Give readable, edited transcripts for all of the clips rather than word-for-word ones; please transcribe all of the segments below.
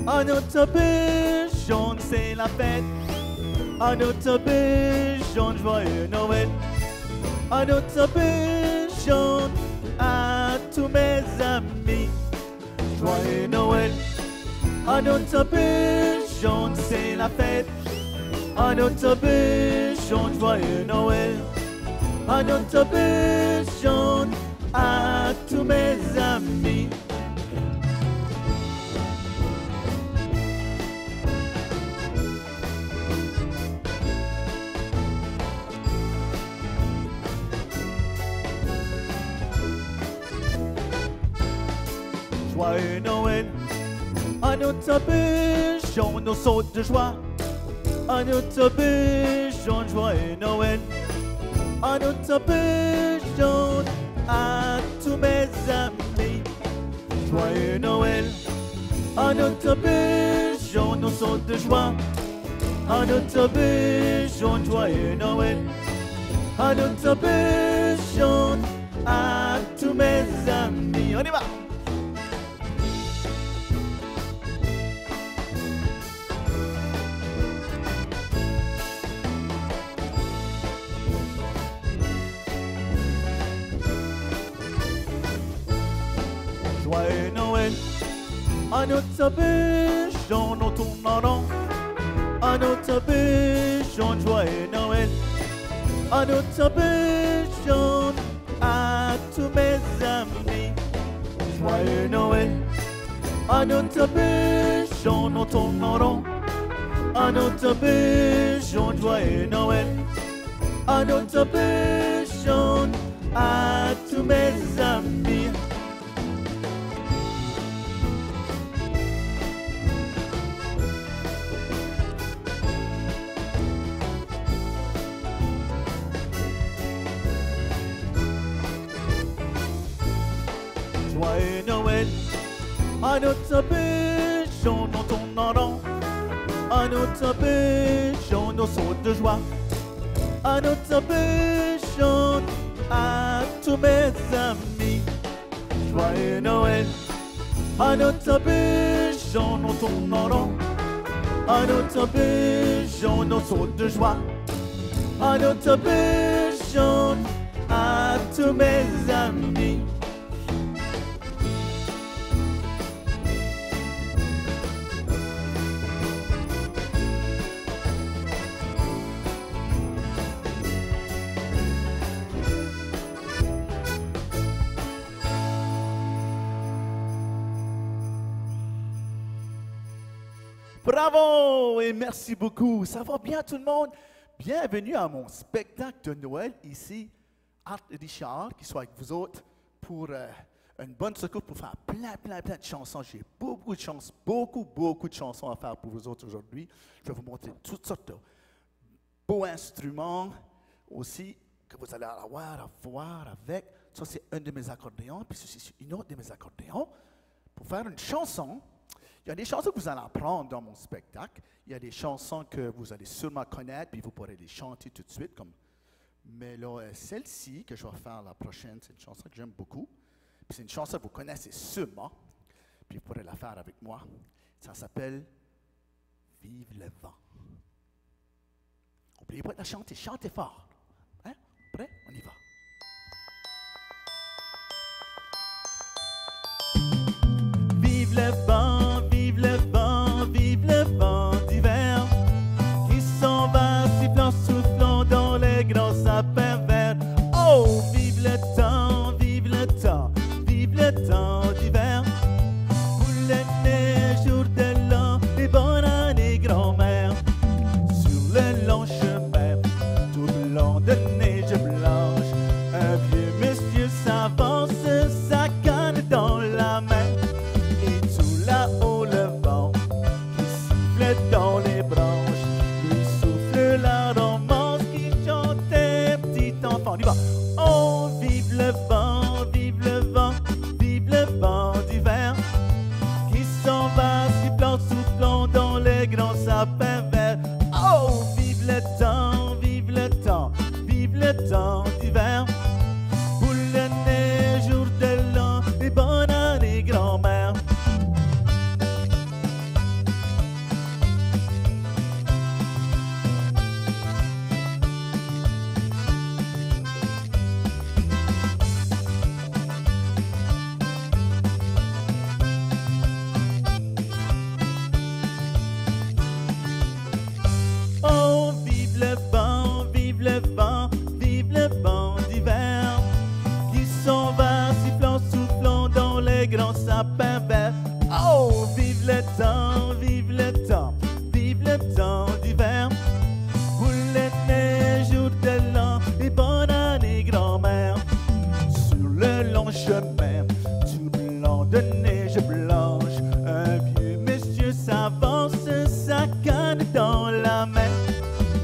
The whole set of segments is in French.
Un autobus jaune, c'est la fête. Un autobus jaune, joyeux Noël. Un autobus jaune à tous mes amis. Joyeux Noël. Un autobus jaune, c'est la fête. Un autobus jaune, joyeux Noël. Un autobus jaune à tous mes amis. Joyeux Noël. Un autobus jaune au saut de joie. Un autobus jaune, joyeux Noël. Un autobus jaune à tous mes amis. Joyeux Noël. Un autobus jaune au saut de joie. Un autobus jaune, joyeux Noël. Un autobus jaune à tous mes amis. On y va! Joyeux Noël. Un autobus jaune, on tourne en rond. Un autobus jaune, joyeux Noël. Un autobus jaune à tous mes amis. Joyeux Noël. Un autobus jaune, on tourne en rond. Un autobus jaune, joyeux Noël. Un autobus jaune à tous mes amis. Joyeux Noël. Un autobus jaune, on tourne en rond. Un autobus jaune au saut de joie. Un autobus jaune à tous mes amis. Joyeux Noël. Un autobus jaune, on tourne en rond. Un autobus jaune au saut de joie. Un autobus jaune à tous mes amis. Bravo et merci beaucoup. Ça va bien tout le monde? Bienvenue à mon spectacle de Noël ici, Art Richard, qui soit avec vous autres pour une bonne secours pour faire plein de chansons. J'ai beaucoup de chansons, beaucoup de chansons à faire pour vous autres aujourd'hui. Je vais vous montrer toutes sortes de beaux instruments aussi que vous allez avoir à voir avec. Ça, c'est un de mes accordéons, puis ceci, c'est une autre de mes accordéons. Pour faire une chanson, il y a des chansons que vous allez apprendre dans mon spectacle. Il y a des chansons que vous allez sûrement connaître, puis vous pourrez les chanter tout de suite. Mais là, celle-ci que je vais faire la prochaine, c'est une chanson que j'aime beaucoup. Puis c'est une chanson que vous connaissez sûrement, puis vous pourrez la faire avec moi. Ça s'appelle « Vive le vent ». N'oubliez pas de la chanter, chantez fort. Hein? Prêt? On y va. Vive le vent, vive le vent, vive le vent d'hiver qui s'en va sifflant, soufflant dans les grands sapins verts. Oh, vive le temps, vive le temps, vive le temps d'hiver. Pour les neiges, jour de l'an, les bonnes années grand-mère. Sur le long chemin, tout blanc de neige blanche, un vieux monsieur s'avance, sa canne dans la main. Là-haut le vent qui siffle dans les branches, lui souffle la romance qui chantait petit enfant. On y va. Oh, vive le vent, vive le vent, vive le vent d'hiver qui s'en va sifflant, soufflant dans les grands sapins verts. Oh, vive le temps, vive le temps, vive le temps d'hiver. Pour le neige, jour de l'an, et bonne année grand-mère. banane dans la main.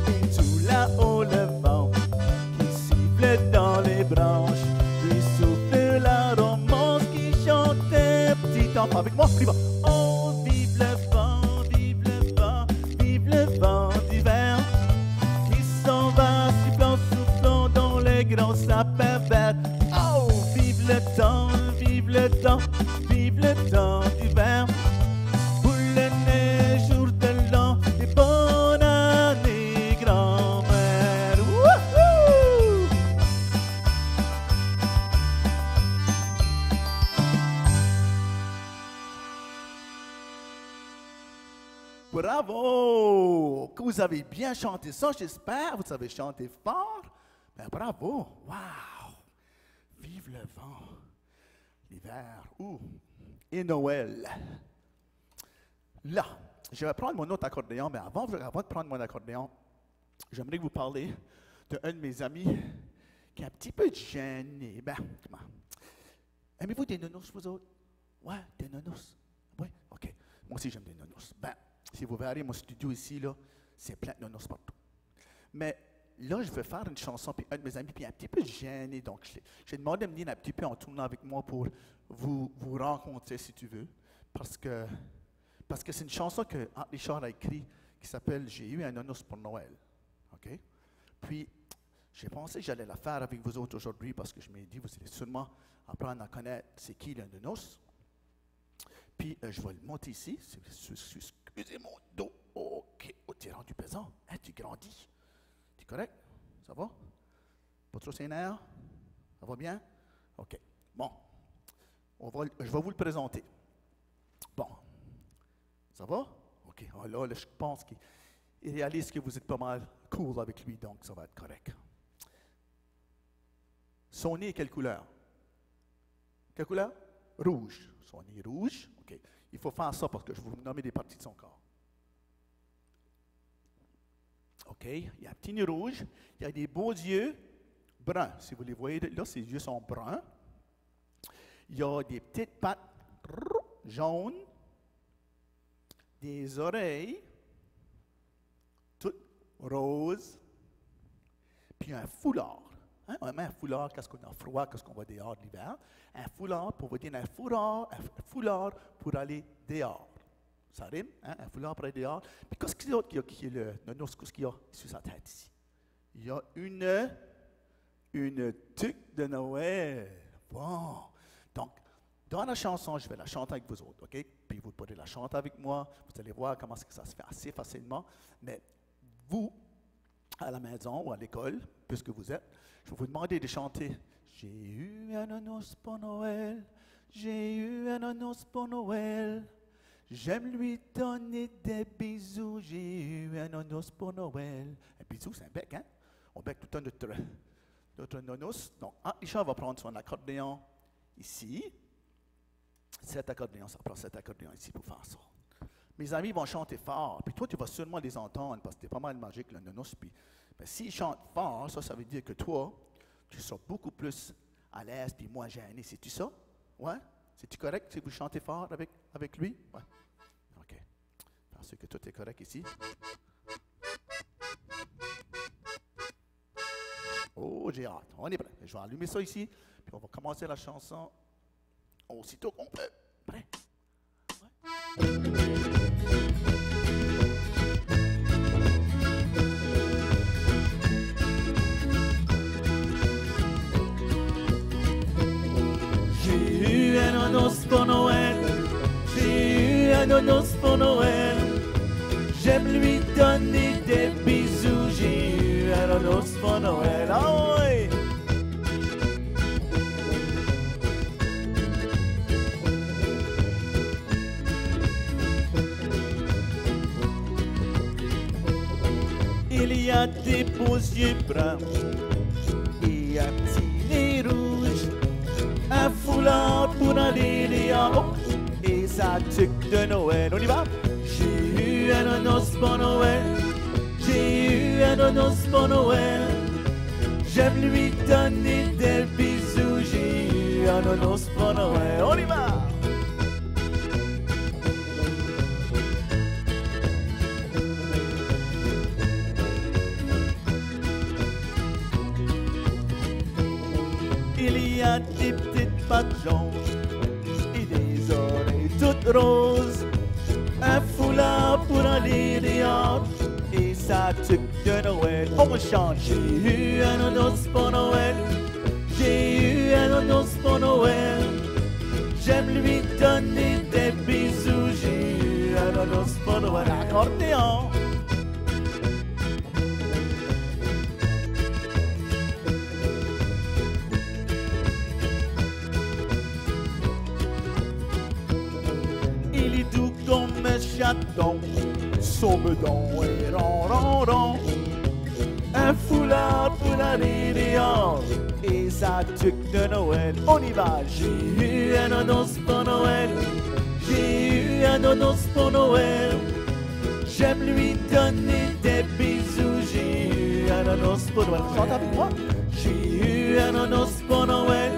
Et tout là-haut le vent qui siffle dans les branches lui souffle la romance qui chantait petit enfant. Avec moi, on y va. Oh, vive le vent, vive le vent, vive le vent d'hiver qui s'en va sifflant, soufflant dans les grands sapins verts. Oh, vive le temps, vive le temps, vive le temps d'hiver. Boule de neige, jour de l'an, et bonne année, grand-mère. Wouhou! Bravo! Que vous avez bien chanté ça, j'espère. Vous avez chanté fort. Ben, bravo! Wow! Vive le vent, l'hiver, et Noël. Là, je vais prendre mon autre accordéon, mais avant de prendre mon accordéon, j'aimerais vous parler d'un de mes amis qui est un petit peu gêné. Ben, comment? Aimez-vous des nounous, vous autres? Ouais, des nounous. Oui, OK. Moi aussi, j'aime des nounous. Ben, si vous verrez mon studio ici, là, c'est plein de nounous partout. Mais là, je vais faire une chanson, puis un de mes amis, puis un petit peu gêné, donc j'ai demandé de venir un petit peu en tournant avec moi pour vous rencontrer, si tu veux, parce que c'est une chanson que Art Richard a écrite qui s'appelle « J'ai eu un nounous pour Noël ». OK? Puis, j'ai pensé que j'allais la faire avec vous autres aujourd'hui parce que je m'ai dit, vous allez sûrement apprendre à connaître c'est qui le nounous. Puis, je vais le monter ici. Excusez mon dos. OK. Oh, tu es rendu pesant. Hein, tu grandis. Tu es correct? Ça va? Pas trop sénère? Ça va bien? OK. Bon. Je vais vous le présenter. Bon. Ça va? OK. Alors, là, je pense qu'il réalise que vous êtes pas mal cool avec lui, donc ça va être correct. Son nez est quelle couleur? Quelle couleur? Rouge. Son nez est rouge. OK. Il faut faire ça parce que je vais vous nommer des parties de son corps. OK. Il y a un petit nez rouge. Il y a des beaux yeux bruns. Si vous les voyez, là, ses yeux sont bruns. Il y a des petites pattes jaunes. Des oreilles, toutes roses, puis un foulard. Hein? On met un foulard quand on a froid, quand on va dehors l'hiver. Un foulard, pour vous dire un foulard pour aller dehors. Ça rime, hein? Un foulard pour aller dehors. Puis qu'est-ce qu'il y a d'autre qui est le nounous, qu'est-ce qu'il y a sur sa tête ici? Il y a une tuque de Noël. Bon. Donc, dans la chanson, je vais la chanter avec vous autres, OK? Puis vous pourrez la chanter avec moi. Vous allez voir comment ça se fait assez facilement. Mais vous, à la maison ou à l'école, puisque vous êtes, je vais vous demander de chanter « J'ai eu un nounous pour Noël, j'ai eu un nounous pour Noël. J'aime lui donner des bisous, j'ai eu un nounous pour Noël. » Un bisou, c'est un bec, hein? On bec tout un notre nounous. Donc, Richard va prendre son accordéon ici. Cet accordéon, ça prend cet accordéon ici pour faire ça. Mes amis vont chanter fort, puis toi, tu vas sûrement les entendre parce que c'est pas mal magique, le nounous. Puis, ben, s'ils chantent fort, ça veut dire que toi, tu seras beaucoup plus à l'aise, puis moins gêné. C'est-tu ça? Ouais? C'est-tu correct si vous chantez fort avec lui? Ouais. OK. Parce que tout est correct ici. Oh, j'ai hâte. On est prêt. Je vais allumer ça ici, puis on va commencer la chanson aussitôt qu'on peut. Prêt? Ouais. J'ai eu un nounous pour Noël. J'ai eu un nounous pour Noël. J'aime lui donner des bisous. J'ai eu un nounous pour Noël. Ah ouais! Il y a des beaux yeux bruns et un petit nez rouge, un foulard pour aller dehors et sa tuque de Noël. On y va? J'ai eu un nounous pour Noël, j'ai eu un nounous pour Noël. J'aime lui donner des bisous, j'ai eu un nounous pour Noël. On y va! a des petites pattes jaunes et des oreilles toutes roses. Un foulard pour aller dehors et sa tuque de Noël. On chante. J'ai eu un nonos pour Noël. J'ai eu un nonos pour Noël. J'aime lui donner des bisous. J'ai eu un nonos pour Noël. Accordéon. Il est doux comme un chaton, son bedon est rond, rond, rond. Un foulard pour aller dehors et sa tuque de Noël. On y va. J'ai eu un nonos pour Noël. J'ai eu un nonos pour Noël. J'aime lui donner des bisous. J'ai eu un nonos pour Noël. Chante avec moi. J'ai eu un nonos pour Noël.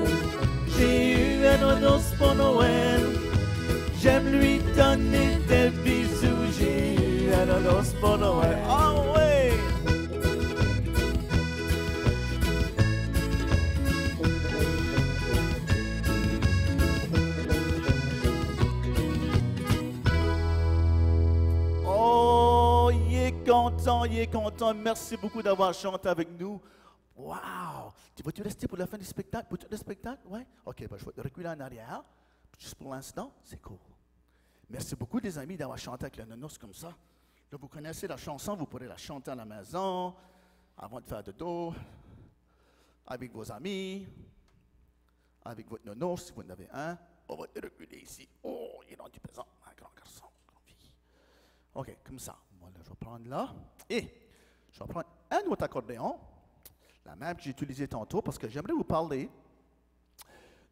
J'ai eu un nonos pour Noël. J'aime lui donner des bisous. J'ai eu un nonos pour Noël. Oh ouais! Oh, il est content, il est content. Merci beaucoup d'avoir chanté avec nous. Wow! Vas-tu rester pour la fin du spectacle? Pour tout le spectacle? Oui? OK, ben, je vais te reculer en arrière. Juste pour l'instant, c'est cool. Merci beaucoup, les amis, d'avoir chanté avec le nonos comme ça. Là, vous connaissez la chanson, vous pourrez la chanter à la maison, avant de faire dodo, avec vos amis, avec votre nonos, si vous en avez un. On va te reculer ici. Oh, il est dans du présent, un grand garçon, grande fille. OK, comme ça. Moi, là, je vais prendre là. Et je vais prendre un autre accordéon, la même que j'ai utilisé tantôt, parce que j'aimerais vous parler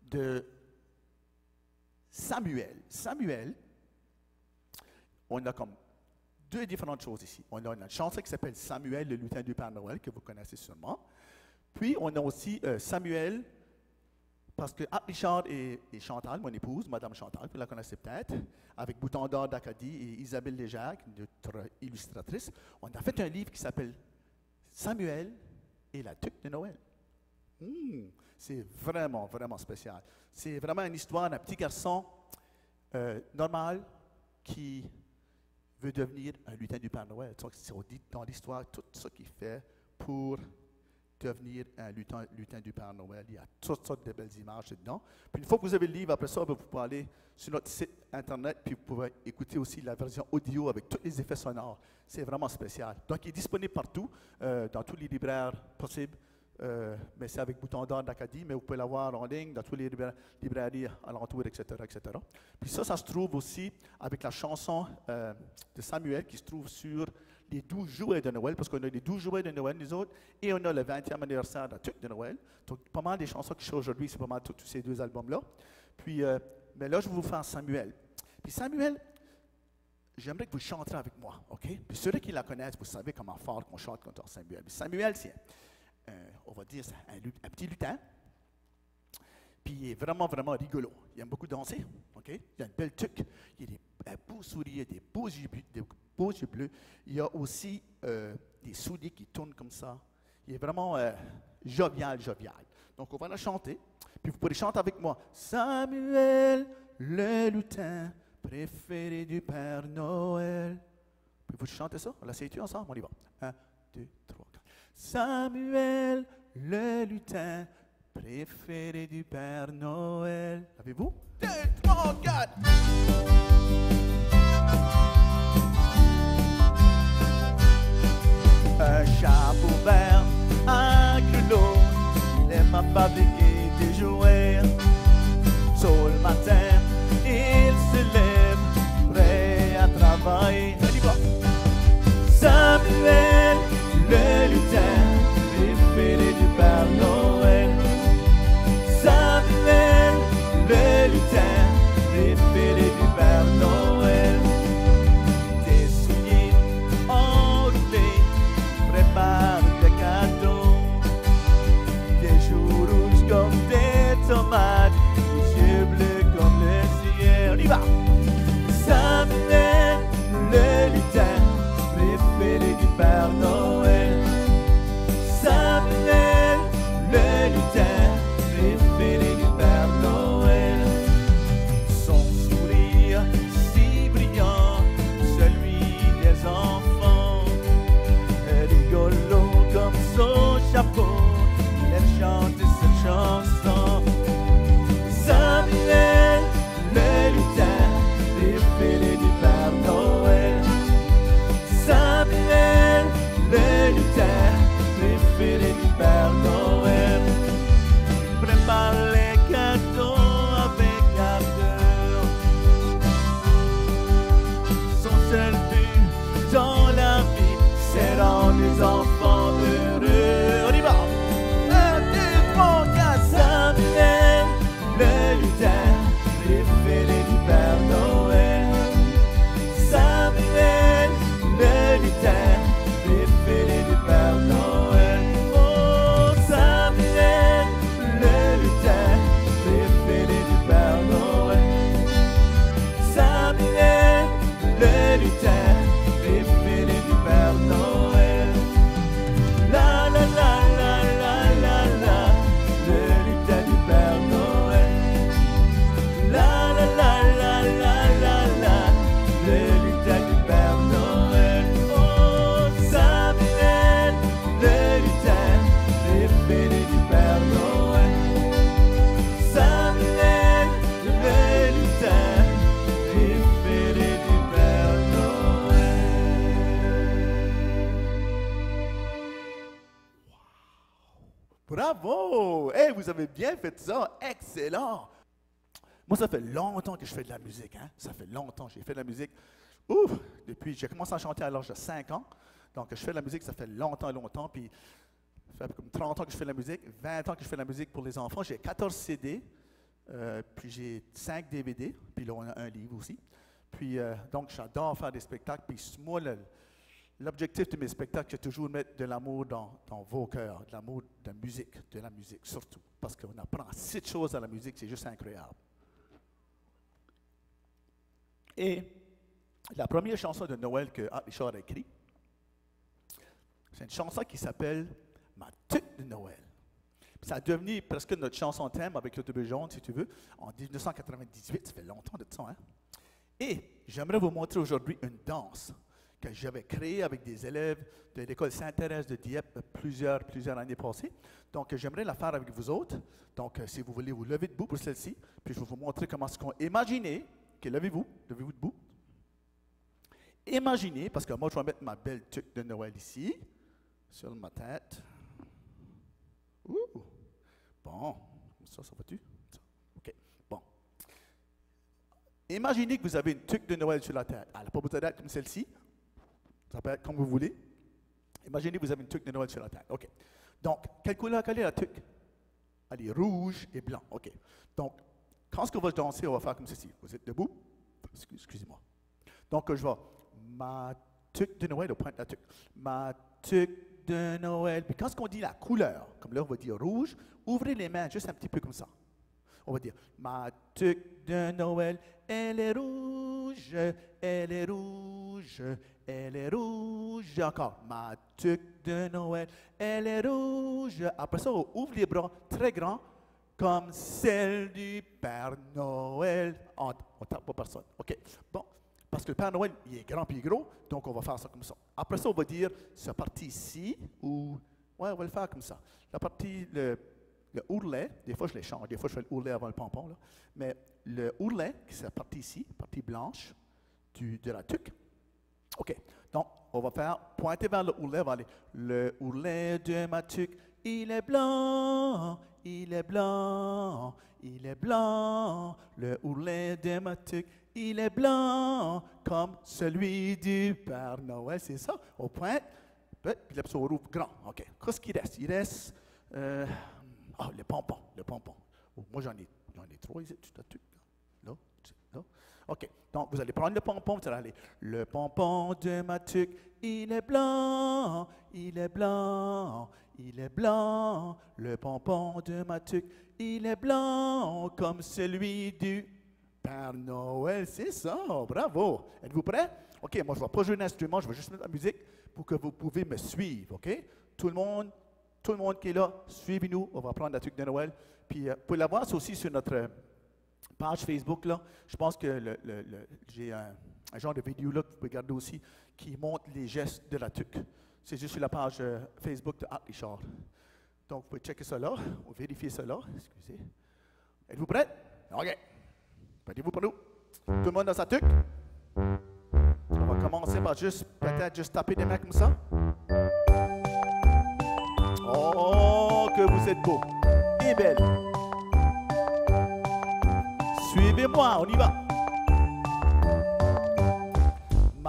de Samuel. Samuel, on a comme deux différentes choses ici. On a une chanson qui s'appelle Samuel, le lutin du Père Noël, que vous connaissez sûrement. Puis, on a aussi Samuel, parce que Richard et Chantal, mon épouse, Madame Chantal, vous la connaissez peut-être, avec Bouton d'or d'Acadie et Isabelle Léger, notre illustratrice, on a fait un livre qui s'appelle Samuel et la tuque de Noël. C'est vraiment, vraiment spécial. C'est vraiment une histoire d'un petit garçon normal qui veut devenir un lutin du Père Noël. Donc, on dit dans l'histoire tout ce qu'il fait pour devenir un lutin du Père Noël. Il y a toutes sortes de belles images dedans. Puis une fois que vous avez le livre, après ça, vous pouvez aller sur notre site Internet, puis vous pouvez écouter aussi la version audio avec tous les effets sonores. C'est vraiment spécial. Donc, il est disponible partout, dans tous les libraires possibles. Mais c'est avec Bouton d'or d'Acadie, mais vous pouvez l'avoir en ligne dans toutes les librairies alentours, etc., etc. Puis ça se trouve aussi avec la chanson de Samuel qui se trouve sur les 12 jouets de Noël, parce qu'on a les 12 jouets de Noël, nous autres, et on a le 20e anniversaire de la tuque de Noël. Donc, pas mal des chansons qui sont aujourd'hui, c'est pas mal tous ces deux albums-là. Puis, mais là, je vais vous faire Samuel. Puis Samuel, j'aimerais que vous chanterez avec moi, OK? Puis ceux qui la connaissent, vous savez comment fort qu'on chante contre Samuel. Puis Samuel, c'est on va dire, un petit lutin. Puis il est vraiment, vraiment rigolo. Il aime beaucoup danser. Okay? Il a une belle tuque. Il a un beau sourire, des beaux yeux bleus. Il a aussi des souliers qui tournent comme ça. Il est vraiment jovial. Donc on va la chanter. Puis vous pourrez chanter avec moi. Samuel, le lutin préféré du Père Noël. Puis vous chantez ça? On l'essaye-tu ensemble? On y va. 1, 2, 3, 4. Samuel, le lutin préféré du Père Noël. Avez-vous? 2, 3, 4. Un chapeau vert, un grelot, il aime à fabriquer des jouets. Tôt le matin, il se lève, prêt à travailler. On y va. Samuel, le lutin préféré du Père Noël. Samuel, le lutin préféré du Père Noël. Des souliers enroulés, prépare des cadeaux. Des joues rouges des enfants heureux. On y va. 1, 2, 3, 4. Samuel, le lutin préféré du Père Noël. Samuel, le lutin préféré du Père Noël. Oh, Samuel, le lutin préféré du Père Noël. Samuel, le lutin préféré du Père Noël. La la la la la la la, le lutin du Père Noël. La la la la la la la, le lutin du Père Noël. Oh, Samuel, le lutin préféré du Père Noël. Samuel, le lutin préféré du Père Noël. Bravo! Hey, vous avez bien fait ça. Excellent! Moi, ça fait longtemps que je fais de la musique. Hein? Ça fait longtemps que j'ai fait de la musique. Ouf! Depuis, j'ai commencé à chanter à l'âge de 5 ans. Donc, je fais de la musique, ça fait longtemps. Puis, ça fait comme 30 ans que je fais de la musique, 20 ans que je fais de la musique pour les enfants. J'ai 14 CD, puis j'ai 5 DVD, puis là, on a un livre aussi. Puis, donc, j'adore faire des spectacles. Puis, moi, l'objectif de mes spectacles, c'est toujours de mettre de l'amour dans vos cœurs, de l'amour de la musique surtout. Parce qu'on apprend 6 choses à la musique, c'est juste incroyable. Et la première chanson de Noël que Richard a écrite, c'est une chanson qui s'appelle « Ma tuque de Noël ». Ça a devenu presque notre chanson thème avec l'autobus jaune, si tu veux, en 1998. Ça fait longtemps de ça, hein? Et j'aimerais vous montrer aujourd'hui une danse que j'avais créée avec des élèves de l'école Sainte-Thérèse de Dieppe plusieurs années passées. Donc, j'aimerais la faire avec vous autres. Donc, si vous voulez vous lever debout pour celle-ci, puis je vais vous montrer comment est-ce qu'on... Imaginez, okay, levez-vous debout. Imaginez, parce que moi, je vais mettre ma belle tuque de Noël ici, sur ma tête. Ouh! Bon, ça va-tu? OK, bon. Imaginez que vous avez une tuque de Noël sur la tête. Elle n'a pas besoin d'être comme celle-ci. Ça peut être comme vous voulez. Imaginez que vous avez une tuque de Noël sur la tête. OK. Donc, quelle est la tuque? Elle est rouge et blanc. OK. Donc, quand on va danser, on va faire comme ceci. Vous êtes debout? Excusez-moi. Donc, je vais... Ma tuque de Noël, au point de la tuque. Ma tuque de Noël. Puis quand on dit la couleur, comme là, on va dire rouge, ouvrez les mains juste un petit peu comme ça. On va dire, ma tuque de Noël, elle est rouge, elle est rouge, elle est rouge. Encore, ma tuque de Noël, elle est rouge. Après ça, on ouvre les bras très grands, comme celle du Père Noël. On ne tape pas personne. OK, bon. Parce que le Père Noël, il est grand puis gros, donc on va faire ça comme ça. Après ça, on va dire, cette partie ici, ou... Ouais, on va le faire comme ça. La partie, le ourlet, des fois je les change, des fois je fais le ourlet avant le pompon, là. Mais le ourlet, c'est la partie ici, partie blanche de la tuque. OK, donc on va faire, pointer vers le ourlet, on va aller, le ourlet de ma tuque, il est blanc, il est blanc, il est blanc, le ourlet de ma tuque, il est blanc comme celui du Père Noël. C'est ça. On pointe. Puis là, on rouvre grand. OK. Qu'est-ce qu'il reste? Il reste... le pompon. Le pompon. Oh, moi, j'en ai 3 ici. Là. OK. Donc, vous allez prendre le pompon. Vous allez aller. Le pompon de ma tuque, il est blanc. Il est blanc. Il est blanc. Le pompon de ma tuque, il est blanc comme celui du Père Noël, c'est ça, bravo. Êtes-vous prêts? OK, moi je ne vais pas jouer un instrument, je vais juste mettre la musique pour que vous pouvez me suivre, OK? Tout le monde qui est là, suivez-nous, on va prendre la tuque de Noël. Puis, vous pouvez la voir, c'est aussi sur notre page Facebook, là. Je pense que j'ai un genre de vidéo là que vous pouvez regarder aussi qui montre les gestes de la tuque. C'est juste sur la page Facebook de Art Richard. Donc, vous pouvez checker ça là, ou vérifier ça là. Excusez. Êtes-vous prêts? OK. Prêtez-vous pour nous? Tout le monde dans sa tuque? On va commencer par peut-être juste taper des mains comme ça. Oh, que vous êtes beau et belle. Suivez-moi, on y va.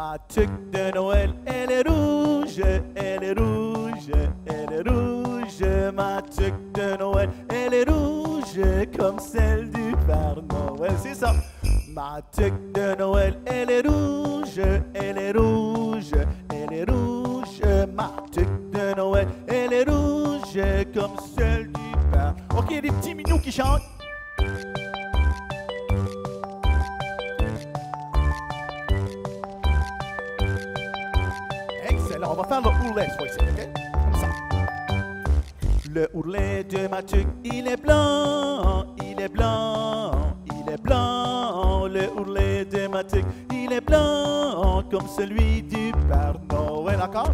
Ma tuque de Noël, elle est rouge, elle est rouge, elle est rouge. Ma tuque de Noël, elle est rouge comme celle du Père Noël. C'est ça. Ma tuque de Noël, elle est rouge, elle est rouge, elle est rouge. Ma tuque de Noël, elle est rouge comme celle du Père. Ok, il y a des petits minous qui chantent. Excellent, on va faire le ourlet cette fois-ci, ok? Comme ça. Le ourlet de ma tuque, il est blanc, il est blanc, il est blanc. Le ourlet de ma tuque, il est blanc comme celui du Père Noël, d'accord?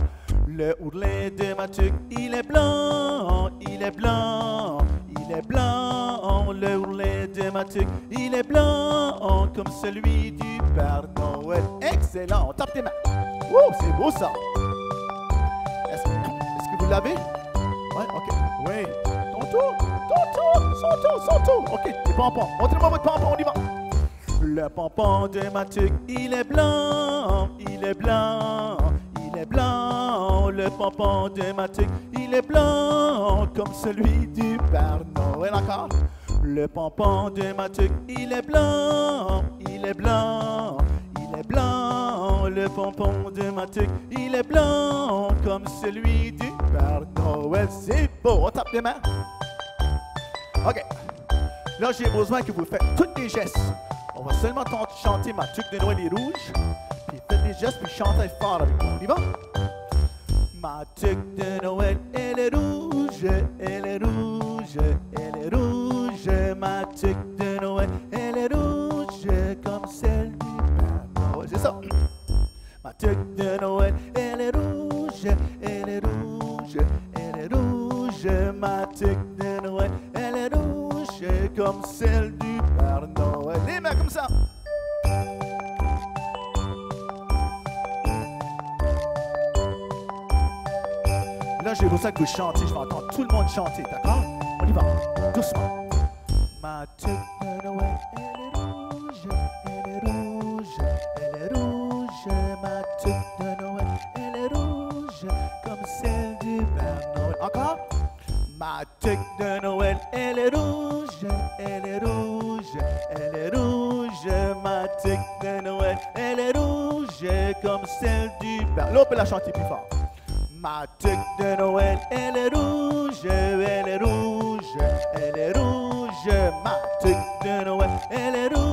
Le ourlet de ma tuque, il est blanc, il est blanc, il est blanc. Le ourlet de ma tuque, il est blanc comme celui du Père Noël. Excellent, on tape tes mains. Wow, c'est beau ça. Est-ce que vous l'avez? Ouais, ok. Oui. Ton tour, son tour. Ok, les pompons. Montrez-moi votre pompon, on y va. Le pompon de ma tuque, il est blanc, il est blanc, il est blanc. Le pompon de ma tuque, il est blanc comme celui du Père Noël. Encore. Le pompon de ma tuque, il est blanc, il est blanc, il est blanc. Le pompon de ma tuque, il est blanc comme celui du Père Noël. C'est beau, on tape les mains. Ok. Là, j'ai besoin que vous faites tous les gestes. On va seulement chanter ma tuque de Noël est rouge. Puis faites des gestes, puis chantez fort avec moi. On y va? Ma tuque de Noël, elle est rouge, elle est rouge, elle est rouge. Ma tuque de Noël, elle est rouge comme celle du Père Noël. C'est ça. Ma tuque de Noël, elle est rouge, elle est rouge, elle est rouge. Ma tuque de Noël, elle est rouge comme celle du Père Noël. Les mains comme ça. Là, j'ai besoin que vous chantez. Je vais entendre tout le monde chanter, d'accord? On y va, doucement. Ma tuque de Noël, elle est rouge, elle est rouge, elle est rouge. Ma tuque de Noël, elle est rouge comme celle du Père Noël. Encore? Ma tuque de Noël, elle est rouge, elle est rouge, elle est rouge. Ma tuque de Noël, elle est rouge comme celle du Père. Là, on peut la chanter plus fort. Ma tuque de Noël, elle est rouge, elle est rouge, elle est rouge. Ma tuque de Noël, elle est rouge